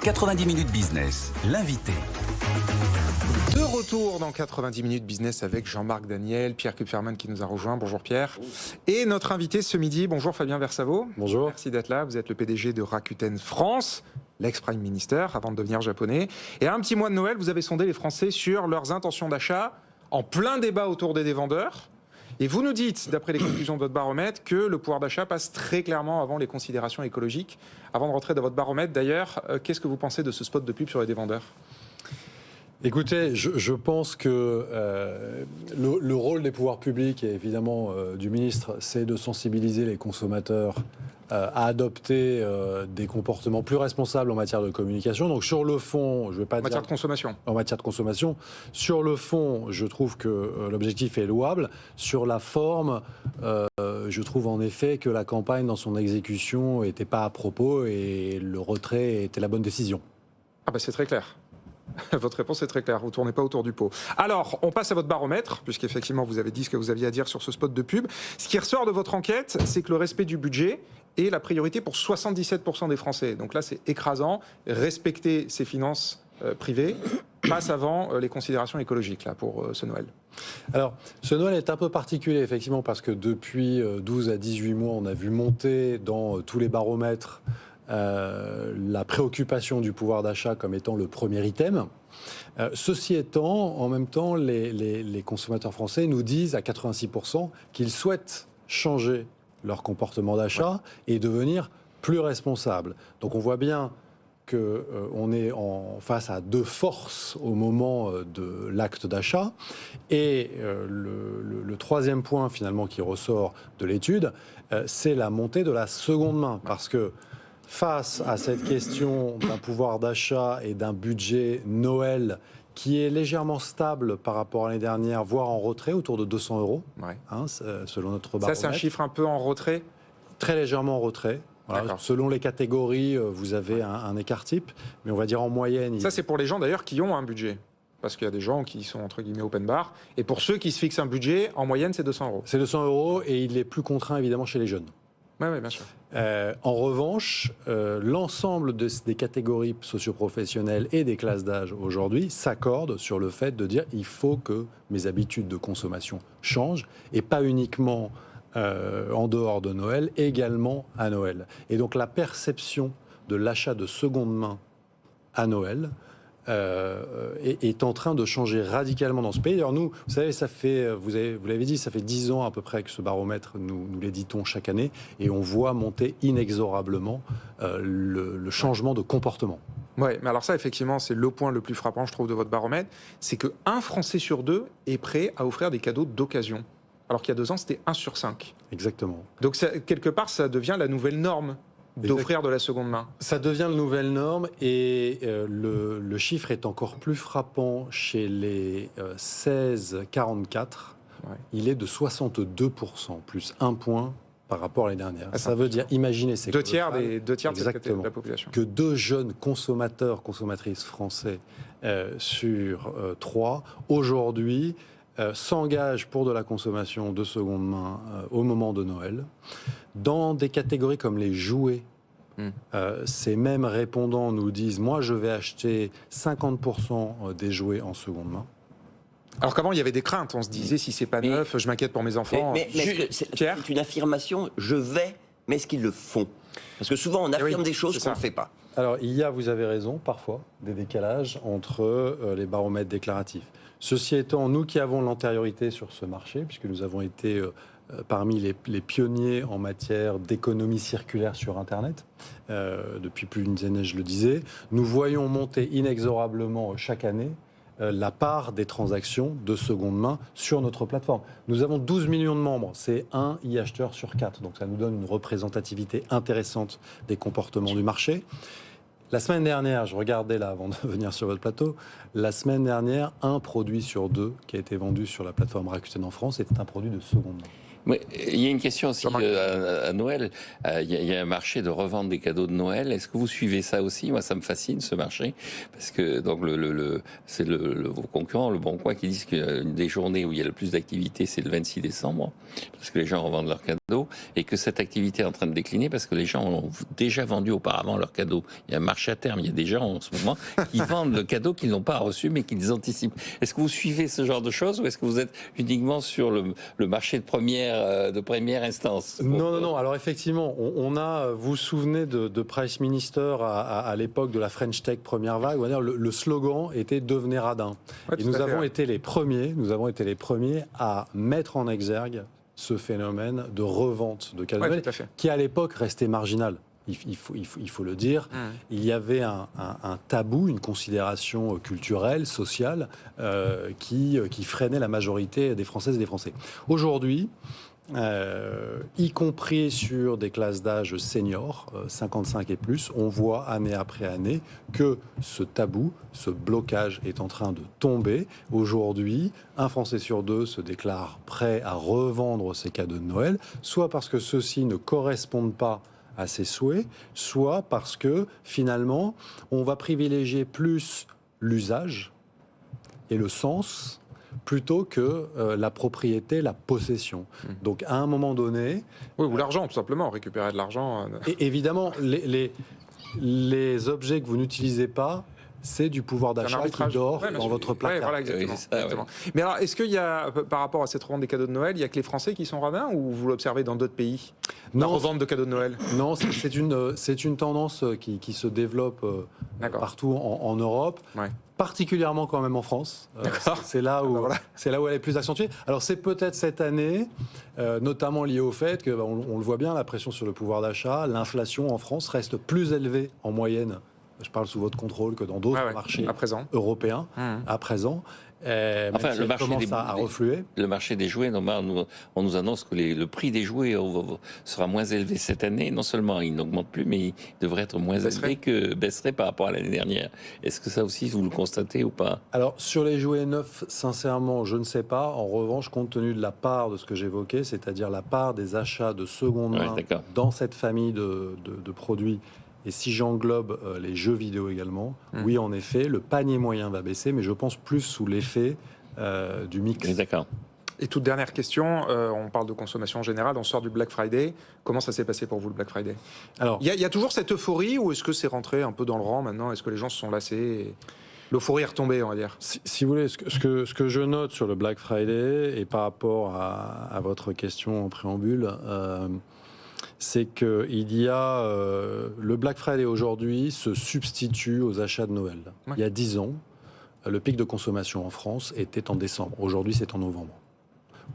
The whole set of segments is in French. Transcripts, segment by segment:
90 minutes business, l'invité. De retour dans 90 minutes business avec Jean-Marc Daniel, Pierre Kupferman qui nous a rejoint. Bonjour Pierre. Et notre invité ce midi, bonjour Fabien Versavo. Bonjour. Merci d'être là. Vous êtes le PDG de Rakuten France, l'ex-Prime Minister avant de devenir japonais. Et à un petit mois de Noël, vous avez sondé les Français sur leurs intentions d'achat en plein débat autour des vendeurs. Et vous nous dites, d'après les conclusions de votre baromètre, que le pouvoir d'achat passe très clairement avant les considérations écologiques. Avant de rentrer dans votre baromètre, d'ailleurs, qu'est-ce que vous pensez de ce spot de pub sur les dévendeurs ? Écoutez, je pense que le rôle des pouvoirs publics et évidemment du ministre, c'est de sensibiliser les consommateurs à adopter des comportements plus responsables en matière de communication. Donc sur le fond, je vais pas dire... En matière de consommation. En matière de consommation. Sur le fond, je trouve que l'objectif est louable. Sur la forme, je trouve en effet que la campagne dans son exécution n'était pas à propos et le retrait était la bonne décision. Ah bah c'est très clair. Votre réponse est très claire, vous ne tournez pas autour du pot. Alors, on passe à votre baromètre, puisqu'effectivement vous avez dit ce que vous aviez à dire sur ce spot de pub. Ce qui ressort de votre enquête, c'est que le respect du budget est la priorité pour 77% des Français. Donc là, c'est écrasant. Respecter ses finances privées passe avant les considérations écologiques là, pour ce Noël. Alors, ce Noël est un peu particulier, effectivement, parce que depuis 12 à 18 mois, on a vu monter dans tous les baromètres la préoccupation du pouvoir d'achat comme étant le premier item. Ceci étant, en même temps, les consommateurs français nous disent à 86% qu'ils souhaitent changer leur comportement d'achat et devenir plus responsables. Donc on voit bien qu'on est face à deux forces au moment de l'acte d'achat. Et le troisième point finalement qui ressort de l'étude, c'est la montée de la seconde main. Parce que face à cette question d'un pouvoir d'achat et d'un budget Noël qui est légèrement stable par rapport à l'année dernière, voire en retrait, autour de 200 €, selon notre baromètre. Ça, c'est un chiffre un peu en retrait ? Très légèrement en retrait. Voilà. Selon les catégories, vous avez un écart type, mais on va dire en moyenne... Ça, c'est pour les gens d'ailleurs qui ont un budget. Parce qu'il y a des gens qui sont entre guillemets open bar. Et pour ceux qui se fixent un budget, en moyenne, c'est 200 €. C'est 200 € et il est plus contraint évidemment chez les jeunes. Oui, bien sûr. En revanche, l'ensemble des catégories socioprofessionnelles et des classes d'âge aujourd'hui s'accordent sur le fait de dire il faut que mes habitudes de consommation changent et pas uniquement en dehors de Noël, également à Noël. Et donc la perception de l'achat de seconde main à Noël est en train de changer radicalement dans ce pays. Alors nous, vous savez, vous l'avez dit, ça fait 10 ans à peu près que ce baromètre, nous l'éditons chaque année, et on voit monter inexorablement le changement de comportement. Oui, mais alors ça, effectivement, c'est le point le plus frappant, je trouve, de votre baromètre, c'est qu'un Français sur deux est prêt à offrir des cadeaux d'occasion. Alors qu'il y a 2 ans, c'était 1 sur 5. Exactement. Donc, quelque part, ça devient la nouvelle norme d'offrir de la seconde main. Ça devient la nouvelle norme et le chiffre est encore plus frappant chez les 16-44. Ouais. Il est de 62%, plus 1 point par rapport à l'année dernière. Ça veut dire, imaginez, c'est 2 tiers de la population. Que 2 jeunes consommatrices français sur 3, aujourd'hui, s'engagent pour de la consommation de seconde main au moment de Noël. Dans des catégories comme les jouets, ces mêmes répondants nous disent « Moi, je vais acheter 50% des jouets en seconde main ». Alors qu'avant, il y avait des craintes. On se disait « Si c'est pas neuf, je m'inquiète pour mes enfants ». Mais c'est une affirmation « Je vais », mais est-ce qu'ils le font ? Parce que souvent, on affirme des choses qu'on ne fait pas. Alors, il y a, vous avez raison, parfois, des décalages entre les baromètres déclaratifs. Ceci étant, nous qui avons l'antériorité sur ce marché, puisque nous avons été parmi les pionniers en matière d'économie circulaire sur Internet, depuis plus d'une dizaine d'années, je le disais, nous voyons monter inexorablement chaque année la part des transactions de seconde main sur notre plateforme. Nous avons 12 millions de membres, c'est un e-acheteur sur 4, donc ça nous donne une représentativité intéressante des comportements du marché. La semaine dernière, je regardais là avant de venir sur votre plateau, la semaine dernière, 1 produit sur 2 qui a été vendu sur la plateforme Rakuten en France était un produit de seconde main. Mais il y a une question aussi à Noël. Il y a un marché de revente des cadeaux de Noël. Est-ce que vous suivez ça aussi? Moi, ça me fascine ce marché parce que donc c'est vos concurrents, le Bon Coin, qui disent qu'une des journées où il y a le plus d'activité, c'est le 26 décembre, parce que les gens revendent leurs cadeaux et que cette activité est en train de décliner parce que les gens ont déjà vendu auparavant leurs cadeaux. Il y a un marché à terme. Il y a des gens en ce moment qui vendent le cadeau qu'ils n'ont pas reçu mais qu'ils anticipent. Est-ce que vous suivez ce genre de choses ou est-ce que vous êtes uniquement sur le marché de première instance? Non. Alors effectivement, on a, vous vous souvenez de Price Minister à l'époque de la French Tech première vague, on va dire, le slogan était devenez radin. Ouais, et nous avons été les premiers à mettre en exergue ce phénomène de revente de cadeaux qui à l'époque restait marginal. Il faut le dire, il y avait un tabou, une considération culturelle, sociale, qui freinait la majorité des Françaises et des Français. Aujourd'hui, y compris sur des classes d'âge seniors, 55 et plus, on voit année après année que ce tabou, ce blocage est en train de tomber. Aujourd'hui, un Français sur deux se déclare prêt à revendre ses cadeaux de Noël, soit parce que ceux-ci ne correspondent pas à ses souhaits, soit parce que finalement, on va privilégier plus l'usage et le sens plutôt que la propriété, la possession. Donc à un moment donné... Oui, ou l'argent, tout simplement, récupérer de l'argent. Et évidemment, les objets que vous n'utilisez pas, c'est du pouvoir d'achat qui dort dans votre placard. Voilà, exactement. Mais alors, est-ce qu'il y a, par rapport à cette revente des cadeaux de Noël, il n'y a que les Français qui sont radins ou vous l'observez dans d'autres pays? La revente de cadeaux de Noël? Non, c'est une tendance qui se développe partout en Europe. Ouais. Particulièrement quand même en France. C'est là où elle est plus accentuée. Alors c'est peut-être cette année, notamment lié au fait que, on le voit bien, la pression sur le pouvoir d'achat, l'inflation en France reste plus élevée en moyenne, je parle sous votre contrôle, que dans d'autres marchés européens à présent. Enfin, le marché commence à refluer. Le marché des jouets, on nous annonce que le prix des jouets sera moins élevé cette année. Non seulement il n'augmente plus, mais il devrait être moins élevé baisserait par rapport à l'année dernière. Est-ce que ça aussi, vous le constatez ou pas? Alors, sur les jouets neufs, sincèrement, je ne sais pas. En revanche, compte tenu de la part de ce que j'évoquais, c'est-à-dire la part des achats de seconde main dans cette famille de produits, et si j'englobe les jeux vidéo également, oui, en effet, le panier moyen va baisser, mais je pense plus sous l'effet du mix. D'accord. Et toute dernière question, on parle de consommation générale, on sort du Black Friday. Comment ça s'est passé pour vous, le Black Friday? Alors, il y a toujours cette euphorie ou est-ce que c'est rentré un peu dans le rang maintenant? Est-ce que les gens se sont lassés et l'euphorie est retombée, on va dire? Si vous voulez, ce que je note sur le Black Friday, et par rapport à votre question en préambule, c'est qu'il y a le Black Friday aujourd'hui se substitue aux achats de Noël. Ouais. Il y a 10 ans, le pic de consommation en France était en décembre. Aujourd'hui, c'est en novembre.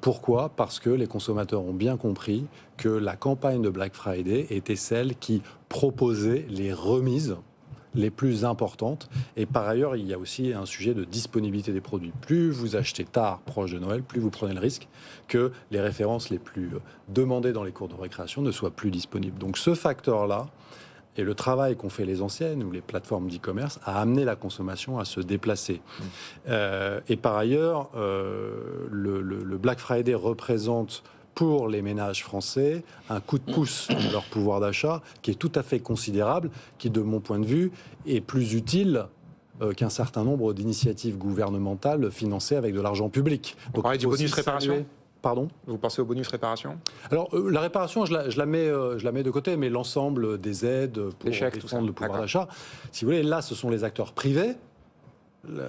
Pourquoi? Parce que les consommateurs ont bien compris que la campagne de Black Friday était celle qui proposait les remises les plus importantes. Et par ailleurs, il y a aussi un sujet de disponibilité des produits. Plus vous achetez tard, proche de Noël, plus vous prenez le risque que les références les plus demandées dans les cours de récréation ne soient plus disponibles. Donc ce facteur-là, et le travail qu'ont fait les anciennes ou les plateformes d'e-commerce, a amené la consommation à se déplacer. Et par ailleurs, le Black Friday représente pour les ménages français un coup de pouce de leur pouvoir d'achat qui est tout à fait considérable, qui, de mon point de vue, est plus utile qu'un certain nombre d'initiatives gouvernementales financées avec de l'argent public. Vous parlez du bonus réparation ? Pardon ? Vous pensez au bonus réparation ? Alors, la réparation, je la mets de côté, mais l'ensemble des aides pour défendre le pouvoir d'achat, si vous voulez, là, ce sont les acteurs privés,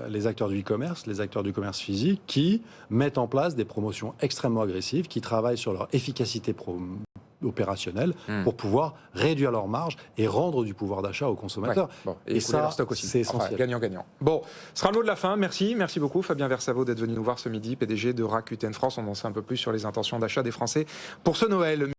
les acteurs du e-commerce, les acteurs du commerce physique qui mettent en place des promotions extrêmement agressives, qui travaillent sur leur efficacité opérationnelle pour pouvoir réduire leurs marges et rendre du pouvoir d'achat aux consommateurs. Ouais. Bon, et ça, c'est essentiel. Gagnant-gagnant. Bon, ce sera le mot de la fin. Merci beaucoup Fabien Versavo d'être venu nous voir ce midi, PDG de Rakuten France. On en sait un peu plus sur les intentions d'achat des Français pour ce Noël.